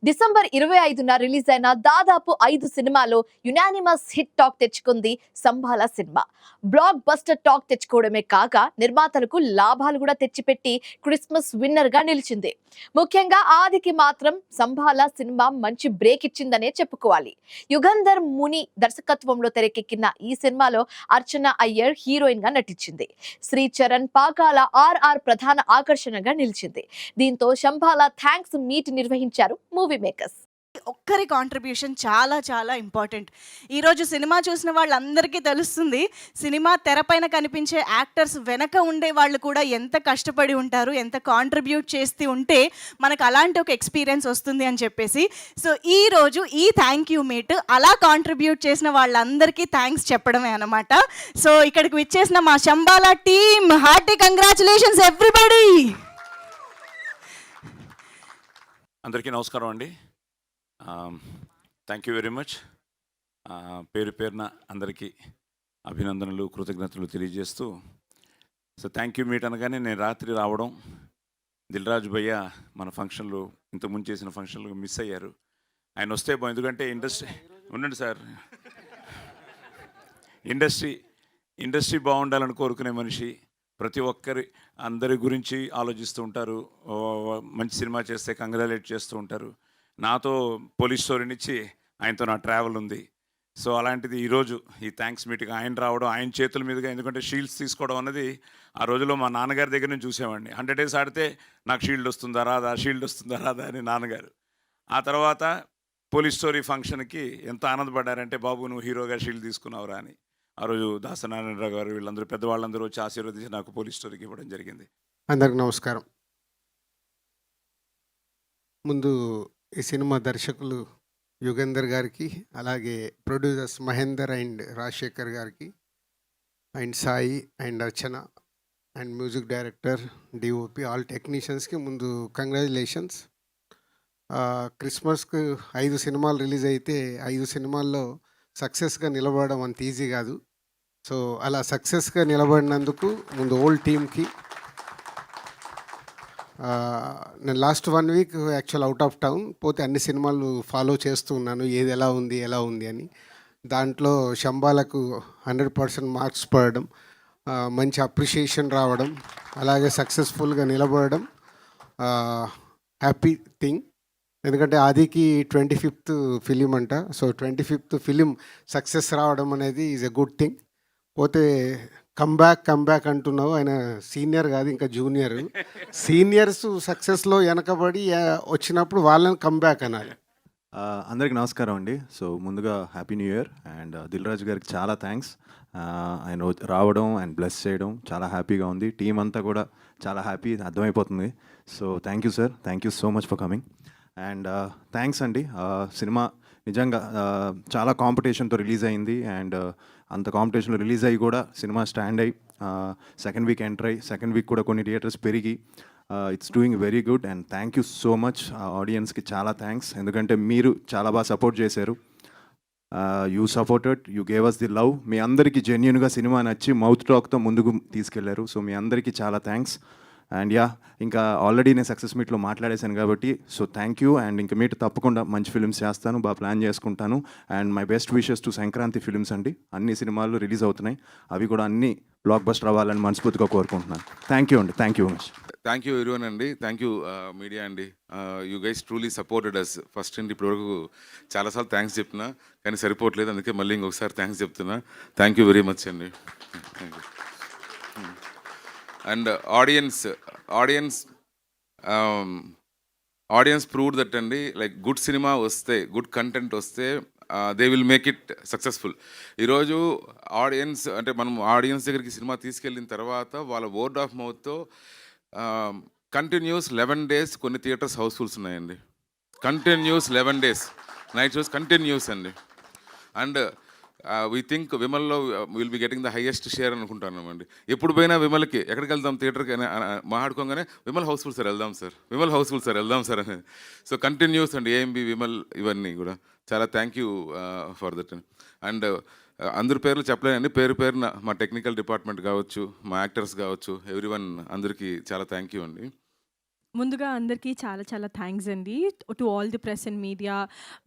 December 25న release అయిన దాదాపు 5 సినిమాలో యునానిమస్ హిట్ టాక్ తెచ్చుకుంది సంబాల సినిమా. బ్లాక్ బస్టర్ టాక్ తెచ్చుకోవడమే కాక నిర్మాతలకు లాభాలు కూడా తెచ్చిపెట్టి క్రిస్మస్ విన్నర్ గా నిలిచింది. ముఖ్యంగా ఆదికి మాత్రం సంబాల సినిమా మంచి బ్రేక్ ఇచ్చిందనే చెప్పుకోవాలి. యుగంధర్ ముని దర్శకత్వంలో తెరకెక్కిన ఈ సినిమాలో అర్చన అయ్యర్ హీరోయిన్ గా నటించింది. శ్రీచరణ్ పాకాల ఆర్ఆర్ ప్రధాన ఆకర్షణగా నిలిచింది. దీంతో సంబాల థ్యాంక్స్ మీట్ నిర్వహించారు మూవీ మేకర్స్. ఒక్కరి కాంట్రిబ్యూషన్ చాలా చాలా ఇంపార్టెంట్. ఈరోజు సినిమా చూసిన వాళ్ళందరికీ తెలుస్తుంది సినిమా తెరపైన కనిపించే యాక్టర్స్ వెనక ఉండే వాళ్ళు కూడా ఎంత కష్టపడి ఉంటారు, ఎంత కాంట్రిబ్యూట్ చేస్తూ ఉంటే మనకు అలాంటి ఒక ఎక్స్పీరియన్స్ వస్తుంది అని చెప్పేసి. సో ఈరోజు ఈ థ్యాంక్ యూ మీట్ అలా కాంట్రిబ్యూట్ చేసిన వాళ్ళందరికీ థ్యాంక్స్ చెప్పడమే అన్నమాట. సో ఇక్కడికి విచ్చేసిన మా సంబాల టీమ్, హార్టీ కంగ్రాచులేషన్స్ ఎవ్రీబడి. అందరికీ నమస్కారం అండి. Thank you very much. పేరు పేరున అందరికీ అభినందనలు, కృతజ్ఞతలు తెలియజేస్తూ, సో థ్యాంక్ యూ మీట్ అనగానే నేను రాత్రి రావడం, దిల్రాజు భయ్య మన ఫంక్షన్లు ఇంతకుముందు చేసిన ఫంక్షన్లు మిస్ అయ్యారు. ఆయన వస్తే ఎందుకంటే ఉండండి సార్, ఇండస్ట్రీ బాగుండాలని కోరుకునే మనిషి, ప్రతి ఒక్కరి అందరి గురించి ఆలోచిస్తూ ఉంటారు. మంచి సినిమా చేస్తే కంగ్రాచులేట్ చేస్తూ ఉంటారు. నాతో పోలీస్ స్టోరీనిచ్చి ఆయనతో నా ట్రావెల్ ఉంది. సో అలాంటిది ఈరోజు ఈ థ్యాంక్స్ మీటింగ్ ఆయన రావడం, ఆయన చేతుల మీదుగా, ఎందుకంటే షీల్డ్స్ తీసుకోవడం అన్నది ఆ రోజులో మా నాన్నగారి దగ్గర నుంచి చూసామండి. 100 days ఆడితే నాకు షీల్డ్ వస్తుందా రాదా అని నాన్నగారు. ఆ తర్వాత పోలీస్ స్టోరీ ఫంక్షన్కి ఎంత ఆనందపడ్డారంటే, బాబు నువ్వు హీరోగా షీల్డ్ తీసుకున్నావురా అని. ఆ రోజు దాసనారాయణరావు గారు వీళ్ళందరూ పెద్దవాళ్ళందరూ వచ్చి ఆశీర్వదించి నాకు పోలీస్ స్టోరీకి ఇవ్వడం జరిగింది. అందరికి నమస్కారం. ముందు ఈ సినిమా దర్శకులు యుగంధర్ గారికి, అలాగే ప్రొడ్యూసర్స్ మహేందర్ అండ్ రాజశేఖర్ గారికి, and Sai and Archana and music director, DOP, all టెక్నీషియన్స్కి ముందు కంగ్రాచులేషన్స్. క్రిస్మస్కు 5 సినిమాలు రిలీజ్ అయితే 5 సినిమాల్లో సక్సెస్గా నిలబడడం అంత ఈజీ కాదు. సో అలా సక్సెస్గా నిలబడినందుకు ముందు ఓల్డ్ టీమ్కి, నేను last 1 week actual out of town, పోతే అన్ని సినిమాలు ఫాలో చేస్తూ ఉన్నాను, ఏది ఎలా ఉంది అని. దాంట్లో శంబాలకు 100% మార్క్స్ పడడం, మంచి అప్రిషియేషన్ రావడం, అలాగే సక్సెస్ఫుల్గా నిలబడడం హ్యాపీ థింగ్. ఎందుకంటే ఆదికి 25th ఫిలిం అంట. సో 25th ఫిలిం సక్సెస్ రావడం అనేది ఈజ్ ఎ గుడ్ థింగ్. పోతే కమ్బ్యాక్ అంటున్నావు, ఆయన సీనియర్ కాదు, ఇంకా జూనియర్. సీనియర్స్ సక్సెస్లో వెనకబడి వచ్చినప్పుడు వాళ్ళని కమ్బ్యాక్ అనాలి. అందరికీ నమస్కారం అండి. సో ముందుగా happy new year. And Dil Raju గారికి చాలా థ్యాంక్స్. ఆయన రావడం అండ్ బ్లెస్ చేయడం చాలా హ్యాపీగా ఉంది. టీం అంతా కూడా చాలా హ్యాపీ, అర్థమైపోతుంది. So thank you sir, thank you so much for coming. And thanks అండి. సినిమా నిజంగా చాలా కాంపిటీషన్తో రిలీజ్ అయింది. అండ్ అంత కాంపిటీషన్లో రిలీజ్ అయ్యి కూడా సినిమా స్టాండ్ అయ్యి సెకండ్ వీక్ ఎంటర్ అయ్యి సెకండ్ వీక్ కూడా కొన్ని థియేటర్స్ పెరిగి it's doing very good. And thank you so much ఆడియన్స్కి, చాలా థ్యాంక్స్. ఎందుకంటే మీరు చాలా బాగా సపోర్ట్ చేశారు. You supported, you gave us the love. మీ అందరికీ జెన్యున్గా సినిమా నచ్చి మౌత్ టాక్తో ముందుకు తీసుకెళ్లారు. సో మీ అందరికీ చాలా థ్యాంక్స్. అండ్ ఇంకా ఆల్రెడీ నేను సక్సెస్ మీట్లో మాట్లాడేశాను కాబట్టి సో థ్యాంక్ యూ. అండ్ ఇంకా మీట్ తప్పకుండా మంచి ఫిల్మ్స్ చేస్తాను, బాగా ప్లాన్ చేసుకుంటాను. And my best wishes to Sankranti films అండి. అన్ని సినిమాలు రిలీజ్ అవుతున్నాయి, అవి కూడా అన్ని బ్లాక్ బస్టర్ అవ్వాలని మనస్ఫూర్తిగా కోరుకుంటున్నాను. థ్యాంక్ యూ అండి, thank you much. Thank you everyone అండి. థ్యాంక్ యూ మీడియా అండి. You guys truly supported us first అండి. ఇప్పటివరకు చాలాసార్లు థ్యాంక్స్ చెప్పినా కానీ సరిపోవట్లేదు, అందుకే మళ్ళీ ఇంకొకసారి థ్యాంక్స్ చెప్తున్నా. థ్యాంక్ యూ వెరీ మచ్ అండి. Thank you. And audience proved that అండి, లైక్ గుడ్ సినిమా వస్తే, గుడ్ కంటెంట్ వస్తే they will make it successful. ఈరోజు ఆడియన్స్ అంటే మనం ఆడియన్స్ దగ్గరికి సినిమా తీసుకెళ్ళిన తర్వాత వాళ్ళ వర్డ్ ఆఫ్ మౌత్తో కంటిన్యూస్ 11 days కొన్ని థియేటర్స్ హౌస్ఫుల్స్ ఉన్నాయండి. Continuous 11 days night shows continuous అండి. అండ్ వీ థింక్ విమల్లో will be getting the highest share అనుకుంటున్నామండి. ఎప్పుడు పోయినా విమల్కి ఎక్కడికి వెళ్దాం థియేటర్కి అని మాట్లాడుకోగానే విమల్ హౌస్ఫుల్ సార్ వెళ్దాం సార్ అని. సో కంటిన్యూస్ అండి, ఏఎంబి, విమల్, ఇవన్నీ కూడా చాలా thank you for that. And అందరి పేర్లు చెప్పలేనండి, పేరున మా టెక్నికల్ డిపార్ట్మెంట్ కావచ్చు, మా యాక్టర్స్ కావచ్చు, ఎవ్రీవన్ అందరికీ చాలా థ్యాంక్ యూ అండి. ముందుగా అందరికీ చాలా చాలా థ్యాంక్స్ అండి to all the press and media.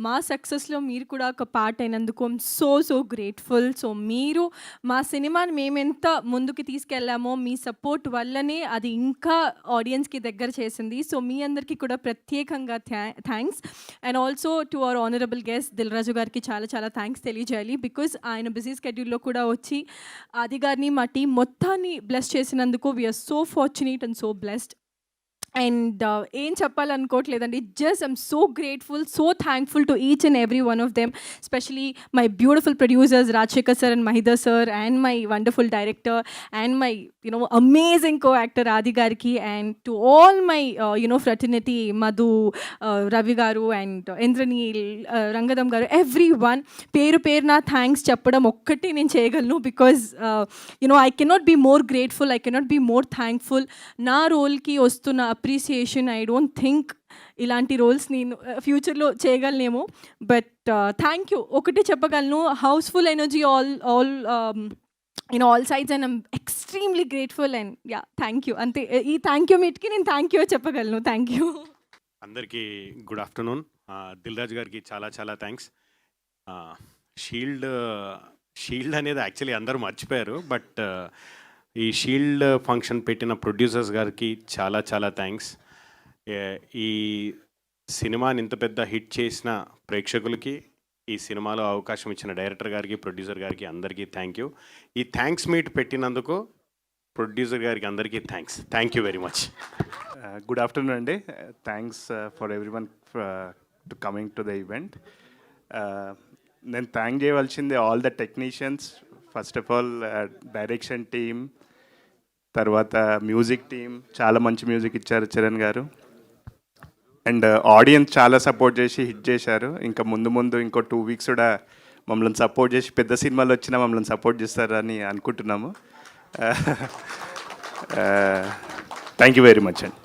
మా సక్సెస్లో మీరు కూడా ఒక పార్ట్ అయినందుకు ఐమ్ సో గ్రేట్ఫుల్. సో మీరు మా సినిమాని మేమెంత ముందుకు తీసుకెళ్ళామో మీ సపోర్ట్ వల్లనే అది ఇంకా ఆడియన్స్కి దగ్గర చేసింది. సో మీ అందరికీ కూడా ప్రత్యేకంగా thanks. And also to our honourable guest Dil Raju గారికి చాలా చాలా థ్యాంక్స్ తెలియజేయాలి. బికాజ్ ఆయన బిజీ స్కెడ్యూల్లో కూడా వచ్చి ఆది గారిని మా టీం మొత్తాన్ని బ్లెస్ చేసినందుకు we're so fortunate and so blessed. And ఏం చెప్పాలనుకోవట్లేదండి, just I'm so grateful, so thankful to each and every one of them, specially my beautiful producers Rajasekhar sir and Mahidhar sir, and my wonderful director, and my amazing co actor Aadi గారికి, and to all my fraternity Madhu, Ravi గారు, and Indraneel, రంగదం గారు, every one పేరు పేరున thanks చెప్పడం ఒక్కటి నేను చేయగలను. Because I cannot be more grateful, I cannot be more thankful. నా రోల్కి వస్తున్న అప్రిసియేషన్ ఐ డోంట్ థింక్ ఇలాంటి రోల్స్ నేను ఫ్యూచర్లో చేయగలనేమో. బట్ థ్యాంక్ యూ ఒకటి చెప్పగలను, housefull energy all all sides, and I'm extremely grateful. And yeah, thank you. అంతే, ఈ థ్యాంక్ యూ మీట్కి నేను థ్యాంక్ యూ చెప్పగలను. Thank you. అందరికీ గుడ్ ఆఫ్టర్నూన్. దిల్ రాజు గారికి చాలా చాలా థ్యాంక్స్. షీల్డ్ అనేది యాక్చువల్లీ అందరూ మర్చిపోయారు, బట్ ఈ షీల్డ్ ఫంక్షన్ పెట్టిన ప్రొడ్యూసర్స్ గారికి చాలా చాలా థ్యాంక్స్. ఈ సినిమాని ఇంత పెద్ద హిట్ చేసిన ప్రేక్షకులకి, ఈ సినిమాలో అవకాశం ఇచ్చిన డైరెక్టర్ గారికి, ప్రొడ్యూసర్ గారికి అందరికీ థ్యాంక్ యూ. ఈ థ్యాంక్స్ మీట్ పెట్టినందుకు ప్రొడ్యూసర్ గారికి అందరికీ thank you very much. Good afternoon అండి. Thanks for every one to coming to the event. నేను థ్యాంక్ చేయవలసింది all the technicians. First of all direction team, తర్వాత మ్యూజిక్ టీమ్, చాలా మంచి మ్యూజిక్ ఇచ్చారు చరణ్ గారు. అండ్ ఆడియన్స్ చాలా సపోర్ట్ చేసి హిట్ చేశారు. ఇంకా ముందు ఇంకో 2 weeks కూడా మమ్మల్ని సపోర్ట్ చేసి పెద్ద సినిమాలు వచ్చినా మమ్మల్ని సపోర్ట్ చేస్తారని అనుకుంటున్నాము. థ్యాంక్ యూ వెరీ మచ్ అండి.